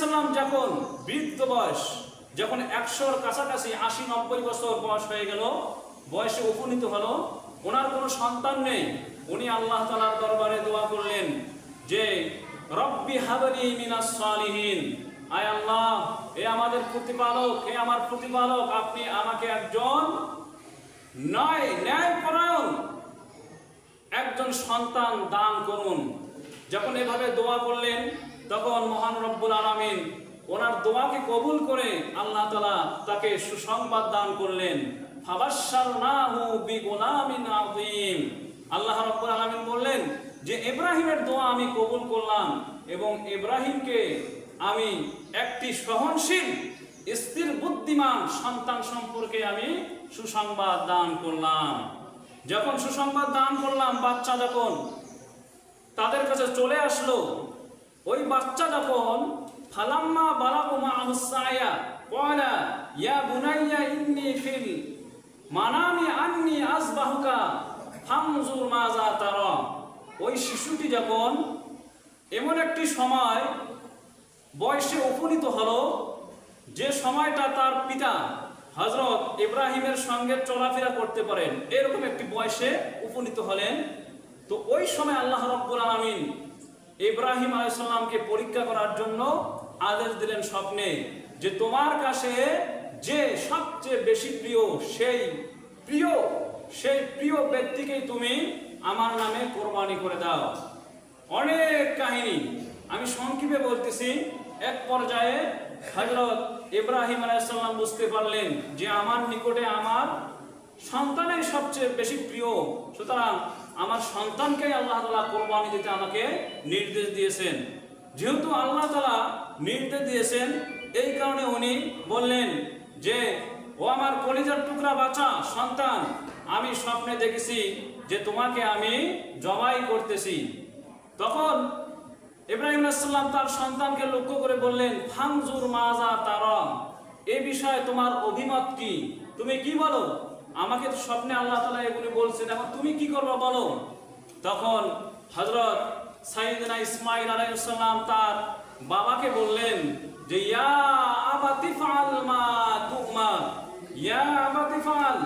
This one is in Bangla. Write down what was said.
সাল্লাম যখন বৃদ্ধ বয়স, যখন 100-র কাছাকাছি 80-90 বছর বয়স হয়ে গেল, বয়সে উপনীত হলো, ওনার কোনো সন্তান নেই। উনি আল্লাহ তাআলার দরবারে দোয়া করলেন যে রব্বি হাবলি মিনাস সালিহিন, আয় আল্লাহ, হে আমাদের প্রতিপালক, হে আমার প্রতিপালক, আপনি আমাকে একজন ন্যায়পরায়ণ একজন সন্তান দান করুন। যখন এভাবে দোয়া করলেন, তখন মহান রব্বুল আলামিন ওনার দোয়াকে কবুল করে আল্লাহ তাআলা তাকে সুসংবাদ দান করলেন। ফাবাশশারনাহু বিগুলামিন আযীম। আল্লাহ রাব্বুল আলামিন বললেন যে ইব্রাহিমের দোয়া আমি কবুল করলাম এবং ইব্রাহিমকে আমি একটি সহনশীল, স্থির, বুদ্ধিমান সন্তান সম্পর্কে আমি সুসংবাদ দান করলাম। যখন সুসংবাদ দান করলাম, বাচ্চা যখন তাদের কাছে চলে আসলো, ওই বাচ্চা যখন ফালাম্মা বালাগু মা'আহুস সা'য়া ক্বালা ইয়া বুনাইয়া ইন্নী ফিল মানামি আন্নী আযবাহুকা ফানজুর মাযা তারা, ওই শিশুটি যখন এমন একটি সময় বয়সে উপনীত হলো, যে সময়টা তার পিতা হযরত ইব্রাহিমের সঙ্গে চলাফেরা করতে পারেন, এরকম একটি বয়সে উপনীত হলেন। তো ওই সময় আল্লাহ রাব্বুল আলামিন ইব্রাহিম আলাইহিস সালামকে পরীক্ষা করার জন্য আদেশ দিলেন স্বপ্নে যে তোমার কাছে যে সবচেয়ে বেশি প্রিয়, সেই প্রিয় ব্যক্তিকেই তুমি আমার নামে কোরবানি করে দাও। অনেক কাহিনী আমি সংক্ষেপে বলতেছি। এক পর্যায়ে হযরত ইব্রাহিম আলাইহিস সালাম বুঝতে পারলেন যে আমার নিকটে আমার সন্তানই সবচেয়ে বেশি প্রিয়, সুতরাং আমার সন্তানকে আল্লাহ তাআলা কোরবানি দিতে আমাকে নির্দেশ দিয়েছেন। যেহেতু আল্লাহ তাআলা নির্দেশ দিয়েছেন, এই কারণে উনি বললেন যে ও আমার কলিজার টুকরা বাচ্চা সন্তান, আমি স্বপ্নে দেখেছি যে তোমাকে আমি জবাই করতেছি। তখন ইব্রাহিম আলাইহিস সালাম তার সন্তানকে লক্ষ্য করে বললেন ফানজুর মাযা তারা, এই বিষয়ে তোমার অভিমত কি, তুমি কি বলো? আমাকে তো স্বপ্নে আল্লাহ তাআলা এগুলি বলছেন, এখন তুমি কি করবে বলো। তখন হযরত সাইয়েদনা ইসমাঈল আলাইহিস সালাম তার বাবাকে বললেন যে ইয়া আবাতি ফাআল মা তুমার, ইয়া আবাতি ফাআল,